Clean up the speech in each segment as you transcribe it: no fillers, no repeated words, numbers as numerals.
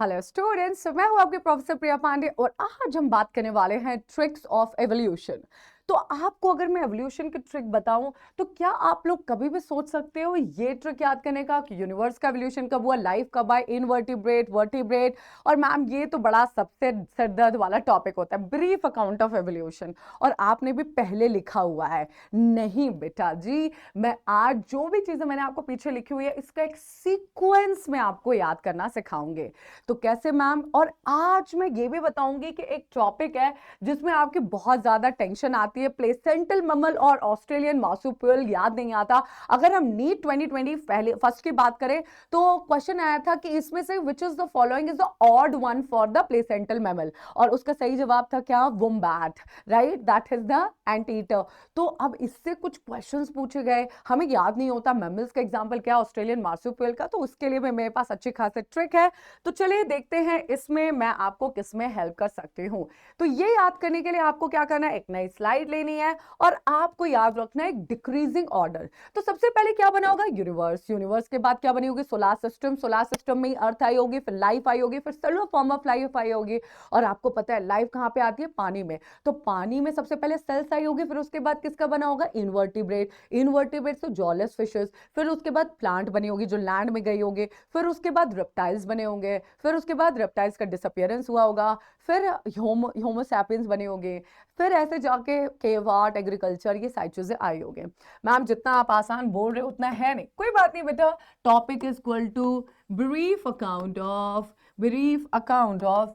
Hello students, मैं हूं आपके प्रोफेसर प्रिया पांडे और आज हम बात करने वाले हैं ट्रिक्स ऑफ एवोल्यूशन। तो आपको अगर मैं एवोल्यूशन की ट्रिक बताऊं तो क्या आप लोग कभी भी सोच सकते हो ये ट्रिक याद करने का कि यूनिवर्स का एवोल्यूशन कब हुआ, लाइफ कब आए, इनवर्टिब्रेट, वर्टिब्रेट। और मैम ये तो बड़ा सबसे सरदर्द वाला टॉपिक होता है, ब्रीफ अकाउंट ऑफ एवोल्यूशन। और आपने भी पहले लिखा हुआ है। नहीं बेटा जी, मैं आज जो भी चीजें मैंने आपको पीछे लिखी हुई है इसका एक सीक्वेंस में आपको याद करना सिखाऊंगे। तो कैसे मैम? और आज मैं ये भी बताऊंगी कि एक टॉपिक है जिसमें आपकी बहुत ज्यादा टेंशन आती है, प्लेसेंटल ममल और ऑस्ट्रेलियन मार्सुपियल याद नहीं आता। अगर हम नीट 2020 पहले फर्स्ट की बात करें तो क्वेश्चन आया था कि इसमें से which is the following is the odd one for the placental mammal, और उसका सही जवाब था क्या? Wombat. Right, that is the anteater. तो अब इससे कुछ क्वेश्चंस पूछे गए, हमें याद नहीं होता मैमल्स का एग्जांपल क्या, ऑस्ट्रेलियन मार्सुपियल का, तो उसके लिए मेरे पास अच्छी खासी ट्रिक है। तो चलिए देखते हैं इसमें मैं आपको किसमें हेल्प कर सकती हूं। तो ये याद करने के लिए आपको क्या करना है, एक नई स्लाइड लेनी है और आपको याद रखना है डिक्रीजिंग ऑर्डर। तो सबसे पहले क्या बना होगा? यूनिवर्स। यूनिवर्स के बाद क्या बनी होगी? Solar system. सोलर सिस्टम में ही अर्थ आई होगी, फिर लाइफ आई होगी, फिर cellular form of life I होगी। और आपको पता है लाइफ कहां पे आती है? पानी में। तो पानी में सबसे पहले सेल्स आई होगी, फिर उसके बाद किसका बना होगा? इनवर्टिब्रेट। इनवर्टिब्रेट तो जॉलेस फिशेस, फिर उसके बाद प्लांट बनी होगी जो लैंड में गई होगी, फिर उसके बाद रेप्टाइल्स बने होंगे, फिर उसके बाद रेप्टाइल्स का डिसअपियरेंस हुआ होगा, फिर होमोसैपियंस बने होंगे, फिर ऐसे जाके केव आर्ट, एग्रीकल्चर, ये सारी चीजें आई होंगे। मैम जितना आप आसान बोल रहे हो उतना है नहीं, कोई बात नहीं बेटा। Topic is equal to brief account of brief account of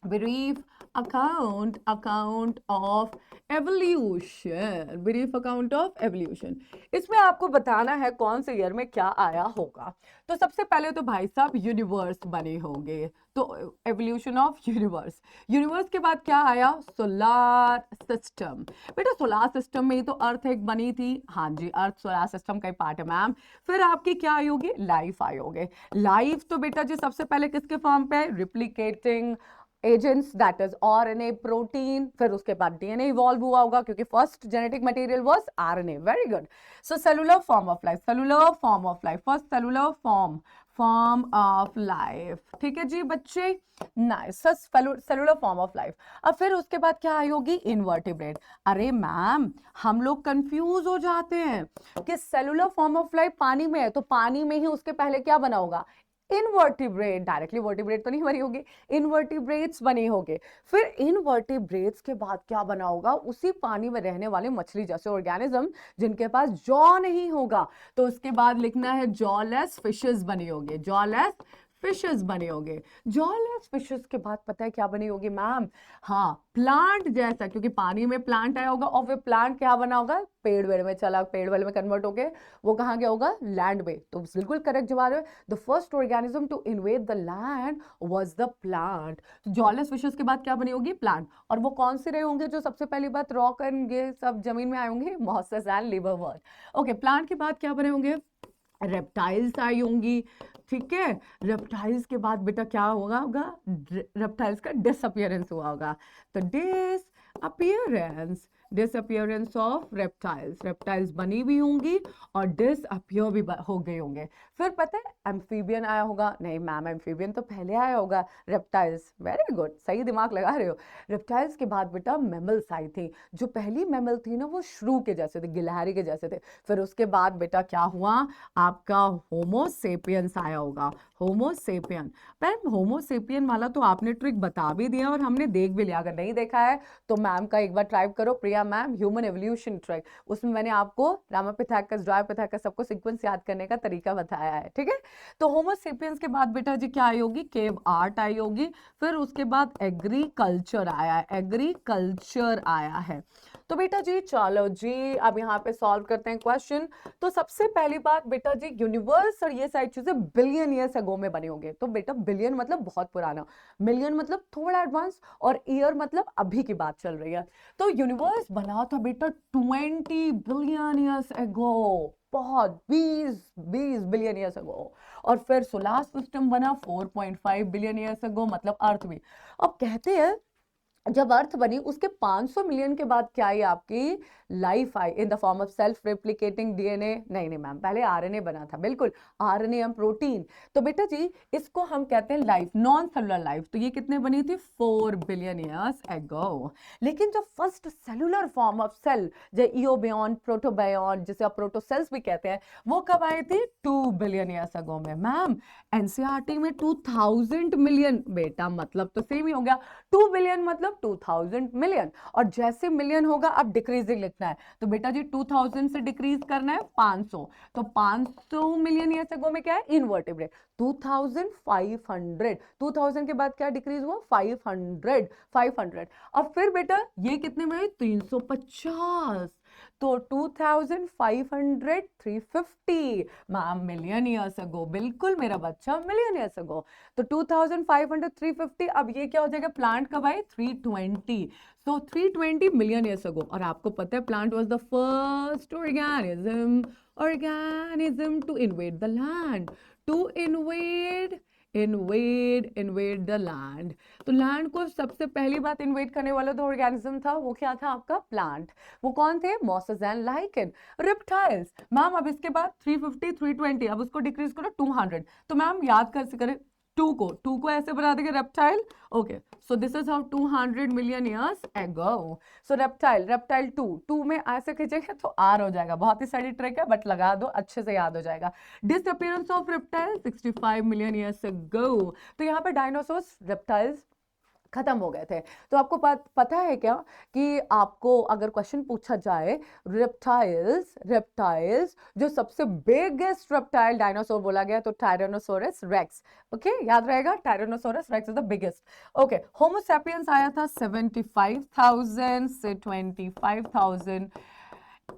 brief account of evolution, brief account of evolution। इसमें आपको बताना है कौन से ईयर में क्या आया होगा। तो सबसे पहले तो भाई साहब यूनिवर्स बने होंगे, तो एवोल्यूशन ऑफ यूनिवर्स। यूनिवर्स के बाद क्या आया? Solar system. बेटा सोलार सिस्टम में ही तो अर्थ एक बनी थी, हाँ जी, अर्थ सोलार सिस्टम का ही पार्ट है मैम। फिर आपकी क्या आई होगी? लाइफ आई होगी। लाइफ तो बेटा जी सबसे पहले किसके फॉर्म पे? Replicating agents, that is RNA, protein. फिर उसके बाद डीएनए इवॉल्व हुआ होगा क्योंकि first genetic material was RNA. Very good. So cellular form of life, cellular form of life, first cellular form of life. ठीक है जी बच्चे, nice, cellular form of life. अब फिर उसके बाद क्या आई होगी? इनवर्टिब्रेट। अरे मैम हम लोग कंफ्यूज हो जाते हैं कि सेलुलर फॉर्म ऑफ लाइफ पानी में है तो पानी में ही उसके पहले क्या बना होगा? इनवर्टिब्रेट। डायरेक्टली वर्टिब्रेट तो नहीं बनी होगी, इनवर्टिब्रेट्स बने होंगे। फिर इनवर्टिब्रेट्स के बाद क्या बना होगा? उसी पानी में रहने वाले मछली जैसे ऑर्गेनिज्म जिनके पास जॉ नहीं होगा, तो उसके बाद लिखना है जॉलेस फिशेस बनी होगी, जॉलेस फिशेस बने होंगे। जॉलेस फिशेस के बाद पता है क्या बनी होगी मैम? हाँ, प्लांट जैसा, क्योंकि पानी में प्लांट आया होगा और फिर प्लांट क्या बना होगा? पेड़ वेड़ में चला, पेड़ वेड़ में कन्वर्ट होके वो कहाँ गया होगा? लैंड में। तो बिल्कुल करेक्ट जवाब है, the first organism to invade the land was the plant. तो जॉलेस फिशेस के बाद क्या बनी होगी? प्लांट। और वो कौन से रहे होंगे जो सबसे पहली बात रॉक एंड ये सब जमीन में आए होंगे? Mosses and liverwort. Okay, plant के बाद क्या बने होंगे? रेप्टाइल्स आई होंगी। ठीक है, रेप्टाइल्स के बाद बेटा क्या होगा? रेप्टाइल्स का डिसअपियरेंस हुआ होगा। तो डिसअपियरेंस ऑफ रेप्टाइल्स, रेप्टाइल्स बनी भी होंगी और डिसअपियर भी हो गए होंगे। फिर पता है एम्फीबियन आया होगा? नहीं मैम, एम्फीबियन तो पहले आया होगा, रेप्टाइल्स। वेरी गुड, सही दिमाग लगा रहे हो। रेप्टाइल्स के बाद बेटा मेमल्स आई थी। जो पहली मेमल थी ना वो श्रू के जैसे थे, गिलहरी के जैसे थे। फिर उसके बाद बेटा क्या हुआ? आपका होमोसेपियंस आया होगा, होमोसेपियन। मैम होमोसेपियन वाला तो आपने ट्रिक बता भी दिया और हमने देख भी लिया, अगर नहीं देखा है तो मैम का एक बार ट्राई करो, प्रिया मैम ह्यूमन एवोल्यूशन ट्रिक। उसमें मैंने आपको रामापिथेकस, ड्रायोपिथेकस सबको सीक्वेंस याद करने का तरीका बताया है। ठीक है, तो होमोसेपियंस के बाद बेटा जी क्या आई होगी? केव आर्ट आई होगी। फिर उसके बाद एग्रीकल्चर आया है, एग्रीकल्चर आया है। तो बेटा जी चलो जी अब यहाँ पे सॉल्व करते हैं क्वेश्चन। तो सबसे पहली बात बेटा जी, यूनिवर्स और ये सारी चीजें बिलियन ईयर्स अगो में बने होंगे। तो बेटा बिलियन मतलब बहुत पुराना, मिलियन मतलब थोड़ा एडवांस, और ईयर मतलब अभी की बात चल रही है। तो यूनिवर्स बना था बेटा 20 बिलियन ईयर्स अगो, बहुत 20 बिलियन ईयर्स अगो। और फिर सोलर सिस्टम बना 4.5 बिलियन ईयर्स अगो, मतलब अर्थ भी। अब कहते हैं जब अर्थ बनी उसके 500 मिलियन के बाद क्या आई आपकी life I in the form of self replicating DNA. नहीं नहीं मैम, पहले आरएनए बना था, बिल्कुल आरएनए एम प्रोटीन। तो बेटा जी इसको हम कहते हैं लाइफ, नॉन सेलुलर लाइफ। तो ये कितने बनी थी? 4 बिलियन ईयर्स एगो। लेकिन जो first cellular form of cell, जो इयोबियन, प्रोटोबायन, जिसे आप प्रोटोसेल्स भी कहते हैं, वो कब आए थे? 2 बिलियन ईयर्स एगो में। मैम एनसीईआरटी में 2000 मिलियन, बेटा मतलब तो सेम ही हो गया, 2 बिलियन मतलब 2000 मिलियन, और जैसे मिलियन होगा अब डिक्रीजिंग लिखना है। तो बेटा जी 2000 से डिक्रीज करना है 500, तो 500 मिलियन ईयर्स अगो में क्या है? इनवर्टिब्रेट। 2500, 2000 के बाद क्या डिक्रीज हुआ? 500, 500। अब फिर बेटा ये कितने में है? 350। तो 2500, 350 मैम मिलियन ईयर्स अगो, बिल्कुल मेरा बच्चा मिलियन ईयर्स अगो। तो 2500, 350। अब ये क्या हो जाएगा? प्लांट कब आए? 320। So 320 million years ago. और आपको पता है plant was the first organism to invade the land, to invade the land. तो लैंड को सबसे पहली बात इन्वेड करने वाला जो ऑर्गेनिज्म था वो क्या था? आपका प्लांट। वो कौन थे? Mosses and lichen, reptiles. Ma'am अब इसके बाद 350, 320, अब उसको डिक्रीज करो 200। तो मैम याद कर से करें, टू को ऐसे बना देंगे reptile. Okay, so this is how 200 million years ago. So reptile to में ऐसे खींचेंगे तो आर हो जाएगा। बहुत ही सारी ट्रिक है बट लगा दो, अच्छे से याद हो जाएगा। Disappearance of reptile 65 million years ago. तो यहाँ पे डायनासोर्स, रेप्टाइल्स खत्म हो गए थे। तो आपको पता है क्या कि आपको अगर क्वेश्चन पूछा जाए रेप्टाइल्स जो सबसे बिगेस्ट रेप्टाइल डायनासोर बोला गया तो टायरानोसोरस रेक्स। ओके याद रहेगा, tyrannosaurus rex is the biggest. Okay, homo sapiens आया था 75,000 से 25,000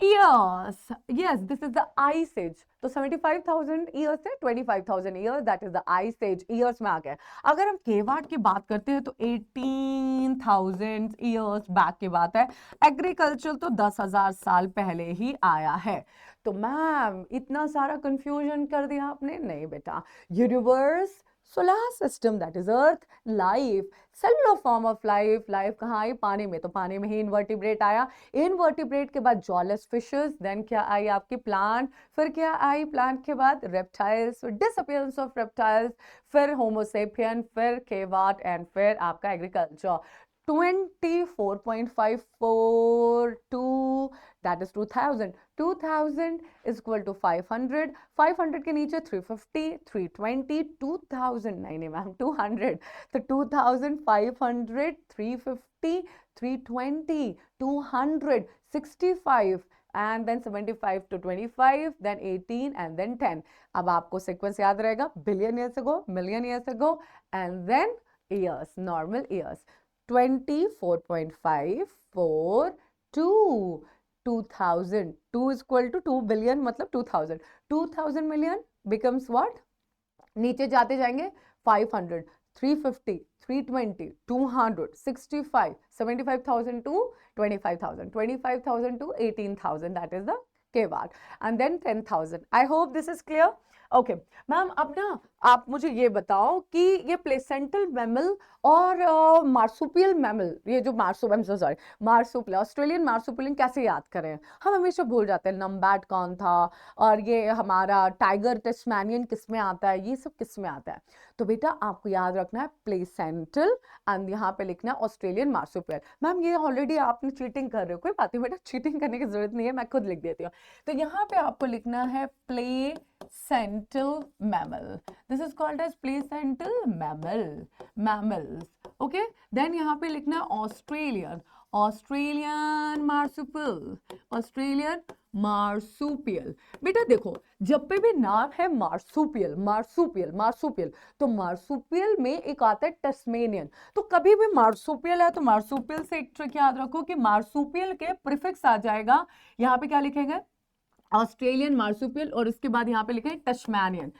years. Yes, this is the ice age. तो 75,000 years से 25,000 years, that is the ice age, years में आ गया। अगर हम केवाट की बात करते हैं तो 18,000 years बैक की बात है। एग्रीकल्चर तो 10,000 साल पहले ही आया है। तो मैम इतना सारा कंफ्यूजन कर दिया आपने? नहीं बेटा, universe, solar system, that is earth, life, cellular form of life. Life कहाँ आई? पानी में। तो पानी में ही इनवर्टिब्रेट आया। इनवर्टिब्रेट के बाद जॉलेस फिशेस, देन क्या आई आपकी? प्लांट। फिर क्या आई प्लांट के बाद? रेप्टाइल्स, डिसअपीयरेंस ऑफ रेप्टाइल्स, फिर होमोसेपियन, फिर केवाट, एंड फिर आपका agriculture. 24.542, that is 2000। 2000 is equal to 500, 500 के नीचे 350, 320, 2000, नहीं मैम 200। तो 2500, 350, 320, 200, 65, and then 75 to 25, then 18, and then 10। अब आपको सीक्वेंस याद रहेगा, billion years ago, million years ago, and then years, normal years। 24.542, 2000, 2 is equal to 2 billion मतलब 2000, 2000 million becomes what? नीचे जाते जाएंगे 500, 350, 320, 200, 65, 75,000 to 25,000, 25,000 to 18,000, that is the KWAT, and then 10,000। I hope this is clear। Okay ma'am, अब ना आप मुझे ये बताओ कि ये प्लेसेंटल मैमल और मार्सुपियल मैमल, ये जो मार्सुपियल, ऑस्ट्रेलियन मार्सुपियन कैसे याद करें? हम हमेशा भूल जाते हैं। नम्बैट कौन था, और ये हमारा टाइगर टेस्मेनियन किस में आता है, ये सब किस में आता है? तो बेटा आपको याद रखना है प्लेसेंटल, एंड यहाँ पे लिखना है ऑस्ट्रेलियन मार्सुपियल। मैम ये ऑलरेडी आपने चीटिंग कर रहे हो, कोई बात नहीं बेटा, चीटिंग करने की जरूरत नहीं है, मैं खुद लिख देती हूँ। तो यहाँ पे आपको लिखना है placental mammal, this is called as placental mammals। okay, then यहाँ पे लिखना ऑस्ट्रेलियन मार्सुपियल। बेटा देखो, जब पे भी नाम है मार्सुपियल, तो मार्सुपियल में एक आता है टस्मेनियन। तो कभी भी मार्सुपियल है तो मार्सुपियल से एक ट्रिक याद रखो कि मार्सुपियल के प्रीफिक्स आ जाएगा, यहाँ पे क्या लिखेंगे? ऑस्ट्रेलियन मार्सुपियल, और उसके बाद यहाँ पे लिखे टस्मेनियन।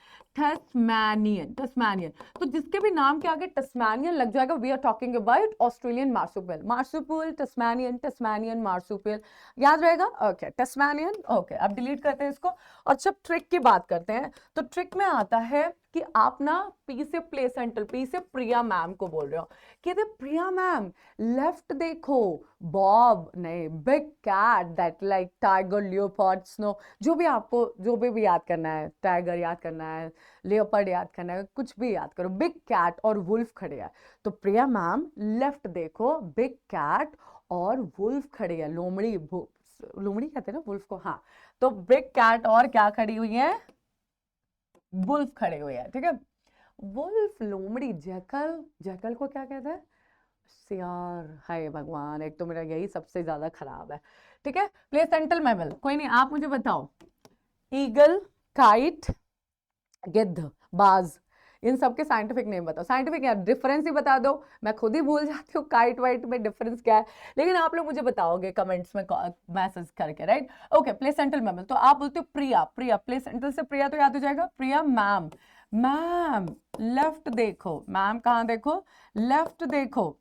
तो जिसके भी नाम के आगे टस्मेनियन लग जाएगा, we are talking about Australian marsupial, Tasmanian marsupial, याद रहेगा? Okay, Tasmanian. ओके, अब डिलीट करते हैं इसको। और जब ट्रिक की बात करते हैं तो ट्रिक में आता है कि आप ना पी से प्लेसेंटल, पी से प्रिया मैम को बोल रहे हो, कहते प्रिया मैम लेफ्ट देखो, बॉब नहीं, big cat that like tiger, leopard, snow, जो भी आपको जो भी याद करना है, टाइगर याद करना है, लियोपार्ड याद करना है, कुछ भी याद करो, बिग कैट और वुल्फ खड़े हैं। तो प्रिया मैम लेफ्ट देखो, बिग कैट और वुल्फ खड़े हैं, लोमड़ी, लोमड़ी कहते हैं ना वुल्फ को, हाँ। तो बिग कैट और क्या खड़ी हुई है, वुल्फ खड़े हुए हैं, ठीक है। वुल्फ, लोमड़ी, जैकल, जैकल को क्या कहते हैं, सियार, हाय भगवान, एक तो मेरा यही सबसे ज्यादा खराब है, ठीक है। प्लेसेंटल मैमल, कोई नहीं, आप मुझे बताओ, ईगल, काइट, गिद्ध, बाज, इन सब के साइंटिफिक नेम बताओ, साइंटिफिक यार डिफरेंस ही बता दो, मैं खुद ही भूल जाती हूँ काइट वाइट में डिफरेंस क्या है, लेकिन आप लोग मुझे बताओगे कमेंट्स में मैसेज करके, राइट। ओके, प्लेसेंटल मैमल, तो आप बोलते हो प्रिया, प्रिया, प्लेसेंटल से प्रिया तो याद हो जाएगा, प्रिया मैम, मैम लेफ्ट देखो, मैम कहाँ देखो, लेफ्ट देखो,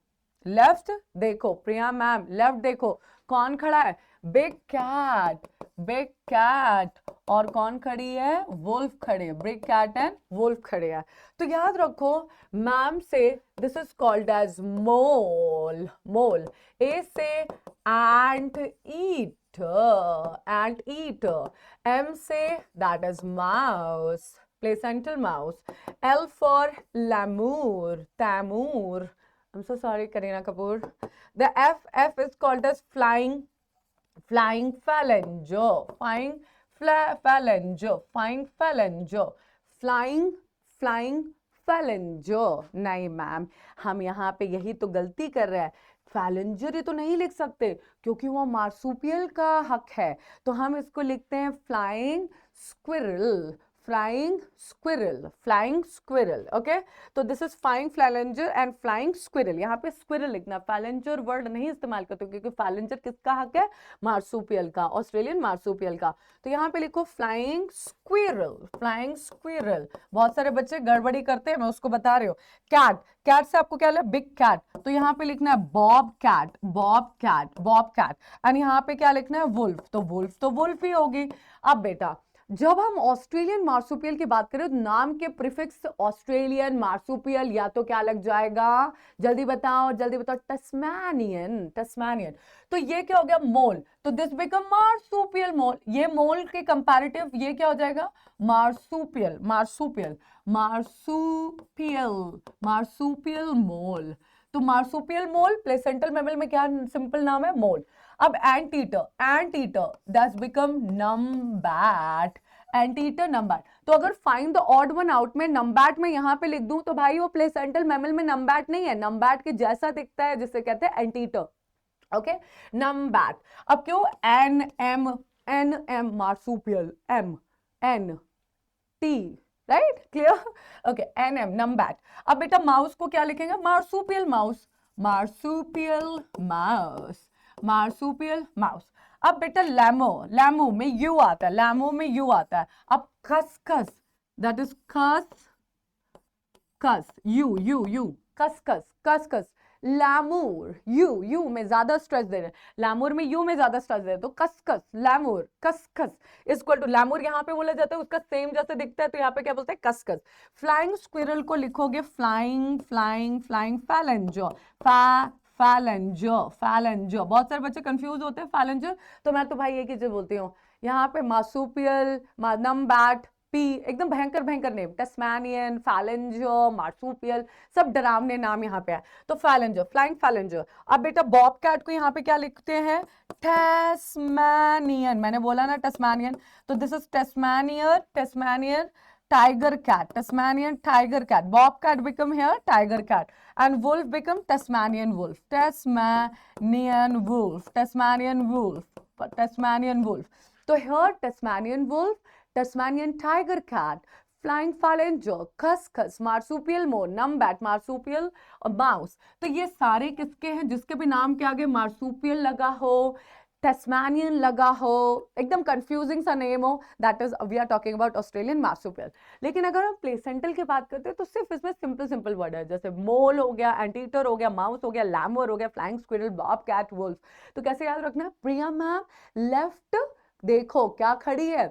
लेफ्ट देखो, प्रिया मैम लेफ्ट देखो, कौन खड़ा है, बिग कैट, बिग कैट, और कौन खड़ी है, वुल्फ खड़े हैं, बिग कैट एंड वुल्फ खड़े हैं। तो याद रखो मैम से this is called as mole, mole, A से anteater, anteater, M से that is mouse, placental mouse, L for lemur, Taimur, I'm so sorry, Kareena Kapoor. The F is called as flying, flying phalange, flying phalange, flying phalange, flying, flying phalange. नहीं ma'am, हम यहाँ पे यही तो गलती कर रहे हैं, फैलेंजर ये तो नहीं लिख सकते क्योंकि वो मार्सूपियल का हक है, तो हम इसको लिखते हैं flying squirrel, flying squirrel, flying squirrel, okay. तो this is flying phalanger and flying squirrel, यहाँ पे स्क्विरल लिखना, फैलेंजर वर्ड नहीं इस्तेमाल करते क्योंकि फैलेंजर किसका हक है, मार्सूपियल का, ऑस्ट्रेलियन मार्सूपियल का। तो यहाँ पे लिखो फ्लाइंग स्क्विरल, फ्लाइंग स्क्विरल। बहुत सारे बच्चे गड़बड़ी करते हैं, मैं उसको बता रही हूँ। कैट, कैट से आपको क्या लिखा, बिग कैट, तो यहाँ पे लिखना है bobcat, bobcat, bobcat, and यहाँ पे क्या लिखना है, वुल्फ, तो वुल्फ तो वुल्फ ही होगी। अब बेटा जब हम ऑस्ट्रेलियन मार्सूपियल की बात करें तो नाम के प्रीफिक्स ऑस्ट्रेलियन मार्सूपियल या तो क्या लग जाएगा, जल्दी बताओ, जल्दी बताओ, टस्मानियन, टस्मानियन। तो ये क्या हो गया, मोल, तो दिस बिकम मार्सूपियल मोल, ये मोल के कंपैरेटिव ये क्या हो जाएगा, मार्सूपियल, मार्सूपियल, मार्सूपियल, मार्सूपियल मोल। तो मार्सूपियल मोल प्लेसेंटल मैमल में क्या सिंपल नाम है, मोल। अब anteater, anteater that's become numbat, anteater numbat. तो अगर find the odd one out में नम्बैट में यहां पे लिख दूं तो भाई वो प्लेसेंटल मैमल में नम्बैट नहीं है, नम्बैट के जैसा दिखता है जिसे कहते हैं एंटीटर, ओके, नम्बैट। अब क्यों, N M, N M marsupial, M N T, right, clear, okay, N M numbat. अब बेटा माउस को क्या लिखेंगे, marsupial mouse, marsupial mouse, marsupial mouse. अब बेटा लैमो, लैमो में यू आता है, लैमो में यू आता है। अब खसखस, that is Khas, Khas, you you you, खसखस, खसखस, लैमूर, यू में ज्यादा स्ट्रेस दे रहे हैं, लैमूर में यू में ज्यादा स्ट्रेस दे रहे हैं, तो कसकस, लैमूर, कसकस इक्वल टू लैमूर यहाँ पे बोला जाता है, उसका सेम जैसे दिखता है तो यहाँ पे क्या बोलते हैं, कसकस। फ्लाइंग स्क्विरल को लिखोगे फ्लाइंग, फ्लाइंग, फ्लाइंग फैलेंजो, फैलेंजो, फैलेंजो। बहुत सारे बच्चे कंफ्यूज होते हैं फैलेंजो, तो मैं तो भाई एक ही चीज बोलती हूँ, यहाँ पे मार्सूपियल, नम्बैट, पी, एकदम भयंकर भयंकर नेम, टस्मानियन, फैलेंजो, मार्सूपियल, सब डरावने नाम यहाँ पे है। तो फैलेंजो, फ्लाइंग फैलेंजो। अब बेटा बॉब कैट को यहाँ पे क्या लिखते हैं, टस्मानियन, मैंने बोला ना टस्मानियन, तो this is Tasmanian, Tasmanian tiger cat, Tasmanian tiger cat, bobcat become here tiger cat, and wolf become Tasmanian wolf, Tasmanian wolf, Tasmanian wolf, Tasmanian wolf. So here Tasmanian wolf, Tasmanian tiger cat, flying phalange, खसखस, marsupial मोर, नम्बैट, marsupial और mouse. तो ये सारे किसके हैं, जिसके भी नाम के आगे marsupial लगा हो, टस्मानियन लगा हो, एकदम कंफ्यूजिंग सा नेम हो, that is we are talking about Australian marsupial. लेकिन अगर हम प्लेसेंटल की बात करते हैं तो सिर्फ इसमें सिंपल सिंपल वर्ड है, जैसे मोल हो गया, एंटीटर हो गया, माउस हो गया, लैमोर हो गया, flying squirrel, bobcat, wolf. तो कैसे याद रखना है, प्रिया मैम लेफ्ट देखो क्या खड़ी है,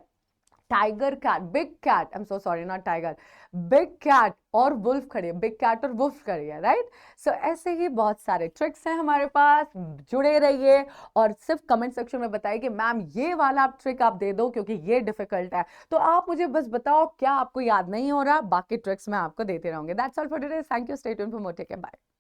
tiger cat, big cat, I am so sorry, not tiger, big cat और वुल्फ खड़ी है, बिग कैट और वुल्फ खड़ी है, राइट? सो ऐसे ही बहुत सारे ट्रिक्स हैं हमारे पास, जुड़े रहिए और सिर्फ कमेंट सेक्शन में बताइए कि मैम ये वाला आप ट्रिक आप दे दो क्योंकि ये डिफिकल्ट है। तो आप मुझे बस बताओ क्या आपको याद नहीं हो रहा, बाकी ट्रिक्स मैं आपको देते रहूंगी। That's all for today, thank you, stay tuned for more, take care, bye.